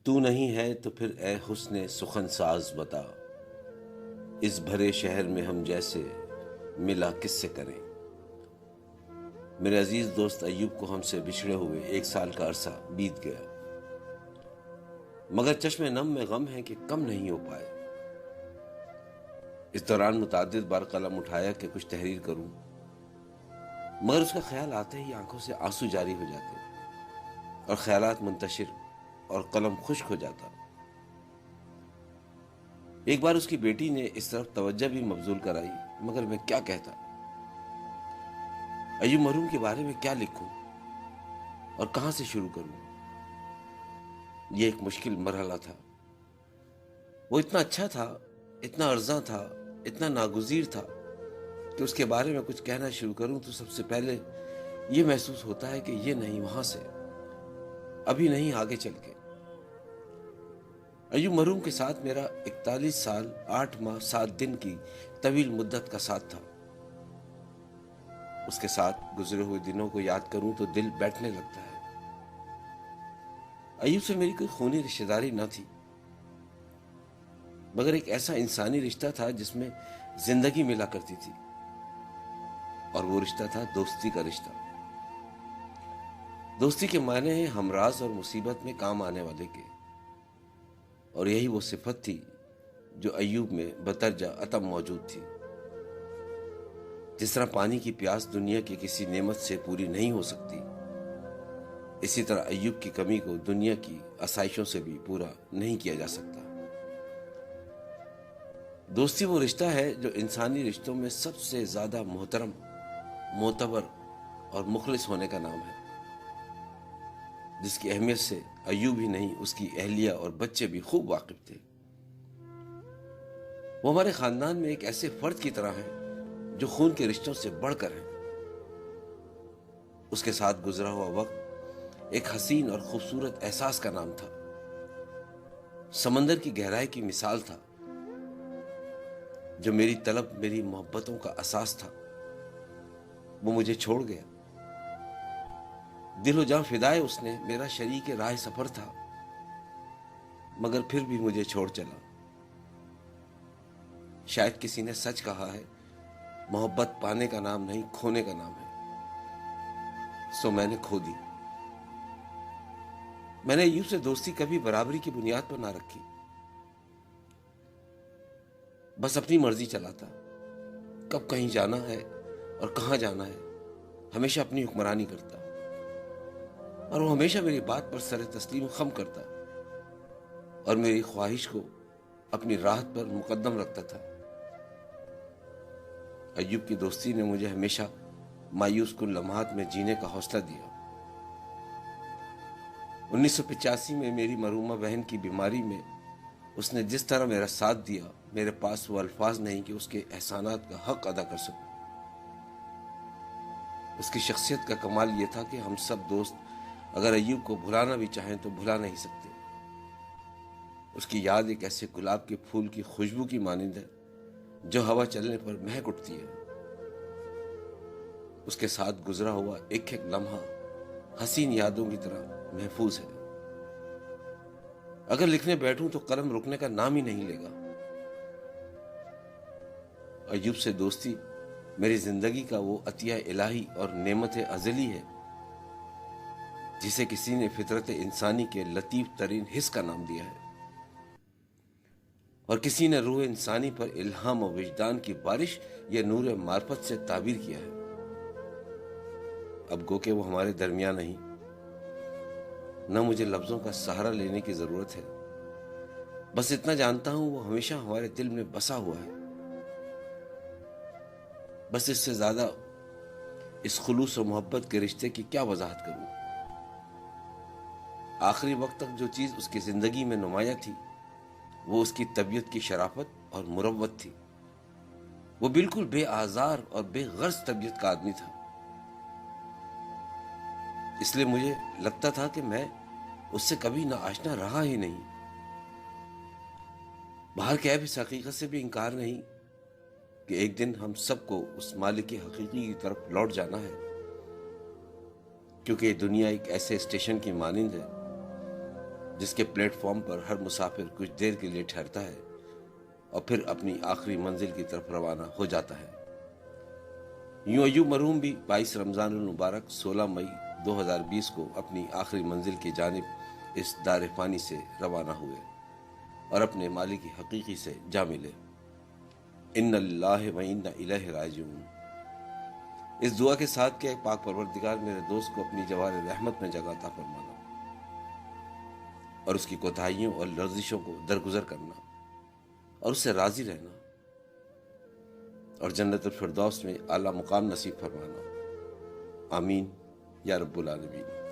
تو نہیں ہے تو پھر اے حسن سخن ساز بتا، اس بھرے شہر میں ہم جیسے ملا کس سے کریں۔ میرے عزیز دوست ایوب کو ہم سے بچھڑے ہوئے 1 سال کا عرصہ بیت گیا، مگر چشم نم میں غم ہے کہ کم نہیں ہو پائے۔ اس دوران متعدد بار قلم اٹھایا کہ کچھ تحریر کروں، مگر اس کا خیال آتے ہی آنکھوں سے آنسو جاری ہو جاتے اور خیالات منتشر اور قلم خشک ہو جاتا۔ ایک بار اس کی بیٹی نے اس طرف توجہ بھی مبذول کرائی، مگر میں کیا کہتا؟ ایوب مرحوم کے بارے میں کیا لکھوں اور کہاں سے شروع کروں؟ یہ ایک مشکل مرحلہ تھا۔ وہ اتنا اچھا تھا، اتنا ارزاں تھا، اتنا ناگزیر تھا کہ اس کے بارے میں کچھ کہنا شروع کروں تو سب سے پہلے یہ محسوس ہوتا ہے کہ یہ نہیں، وہاں سے، ابھی نہیں، آگے چل کے۔ ایوب مرحوم کے ساتھ میرا 41 سال 8 ماہ 7 دن کی طویل مدت کا ساتھ تھا۔ اس کے ساتھ گزرے ہوئے دنوں کو یاد کروں تو دل بیٹھنے لگتا ہے۔ ایوب سے میری کوئی خونی رشتہ داری نہ تھی، مگر ایک ایسا انسانی رشتہ تھا جس میں زندگی ملا کرتی تھی، اور وہ رشتہ تھا دوستی کا رشتہ۔ دوستی کے معنی ہیں ہمراز اور مصیبت میں کام آنے والے کے، اور یہی وہ صفت تھی جو ایوب میں بترجہ عتم موجود تھی۔ جس طرح پانی کی پیاس دنیا کی کسی نعمت سے پوری نہیں ہو سکتی، اسی طرح ایوب کی کمی کو دنیا کی آسائشوں سے بھی پورا نہیں کیا جا سکتا۔ دوستی وہ رشتہ ہے جو انسانی رشتوں میں سب سے زیادہ محترم، معتبر اور مخلص ہونے کا نام ہے، جس کی اہمیت سے ایوب ہی نہیں، اس کی اہلیہ اور بچے بھی خوب واقف تھے۔ وہ ہمارے خاندان میں ایک ایسے فرد کی طرح ہیں جو خون کے رشتوں سے بڑھ کر ہیں۔ اس کے ساتھ گزرا ہوا وقت ایک حسین اور خوبصورت احساس کا نام تھا، سمندر کی گہرائی کی مثال تھا، جو میری طلب، میری محبتوں کا اساس تھا۔ وہ مجھے چھوڑ گیا، دل و جاں فدائے اس نے، میرا شریک راہ سفر تھا، مگر پھر بھی مجھے چھوڑ چلا۔ شاید کسی نے سچ کہا ہے، محبت پانے کا نام نہیں، کھونے کا نام ہے، سو میں نے کھو دی۔ میں نے ایوب سے دوستی کبھی برابری کی بنیاد پر نہ رکھی، بس اپنی مرضی چلاتا، کب کہیں جانا ہے اور کہاں جانا ہے، ہمیشہ اپنی حکمرانی کرتا، اور وہ ہمیشہ میری بات پر سر تسلیم خم کرتا اور میری خواہش کو اپنی راحت پر مقدم رکھتا تھا۔ ایوب کی دوستی نے مجھے ہمیشہ مایوس کن لمحات میں جینے کا حوصلہ دیا۔ 1985 میں میری مرحومہ بہن کی بیماری میں اس نے جس طرح میرا ساتھ دیا، میرے پاس وہ الفاظ نہیں کہ اس کے احسانات کا حق ادا کر سکوں۔ اس کی شخصیت کا کمال یہ تھا کہ ہم سب دوست اگر ایوب کو بھلانا بھی چاہیں تو بھلا نہیں سکتے۔ اس کی یاد ایک ایسے گلاب کے پھول کی خوشبو کی مانند ہے جو ہوا چلنے پر مہک اٹھتی ہے۔ اس کے ساتھ گزرا ہوا ایک ایک لمحہ حسین یادوں کی طرح محفوظ ہے۔ اگر لکھنے بیٹھوں تو قلم رکنے کا نام ہی نہیں لے گا۔ ایوب سے دوستی میری زندگی کا وہ عطیہ الہی اور نعمت ازلی ہے جسے کسی نے فطرت انسانی کے لطیف ترین حص کا نام دیا ہے، اور کسی نے روح انسانی پر الہام و وجدان کی بارش یا نور معرفت سے تعبیر کیا ہے۔ اب گو کہ وہ ہمارے درمیان نہیں، نہ مجھے لفظوں کا سہارا لینے کی ضرورت ہے، بس اتنا جانتا ہوں وہ ہمیشہ ہمارے دل میں بسا ہوا ہے۔ بس اس سے زیادہ اس خلوص و محبت کے رشتے کی کیا وضاحت کروں؟ آخری وقت تک جو چیز اس کی زندگی میں نمایاں تھی وہ اس کی طبیعت کی شرافت اور مروت تھی۔ وہ بالکل بے آزار اور بے غرض طبیعت کا آدمی تھا، اس لیے مجھے لگتا تھا کہ میں اس سے کبھی نہ آشنا رہا ہی نہیں۔ باہر کے اس حقیقت سے بھی انکار نہیں کہ ایک دن ہم سب کو اس مالک حقیقی کی طرف لوٹ جانا ہے، کیونکہ یہ دنیا ایک ایسے اسٹیشن کی مانند ہے جس کے پلیٹ فارم پر ہر مسافر کچھ دیر کے لیے ٹھہرتا ہے اور پھر اپنی آخری منزل کی طرف روانہ ہو جاتا ہے۔ یوں ایوب مرحوم بھی 22 رمضان المبارک 16 مئی 2020 کو اپنی آخری منزل کی جانب اس دار فانی سے روانہ ہوئے اور اپنے مالک حقیقی سے جا ملے۔ ان اللہ و انا الیہ راجعون۔ اس دعا کے ساتھ کہ پاک پروردگار میرے دوست کو اپنی جوار رحمت میں جگہ عطا فرمانا اور اس کی کوتاہیوں اور لرزشوں کو درگزر کرنا اور اس سے راضی رہنا اور جنت الفردوس میں اعلیٰ مقام نصیب فرمانا۔ آمین یا رب العالمین۔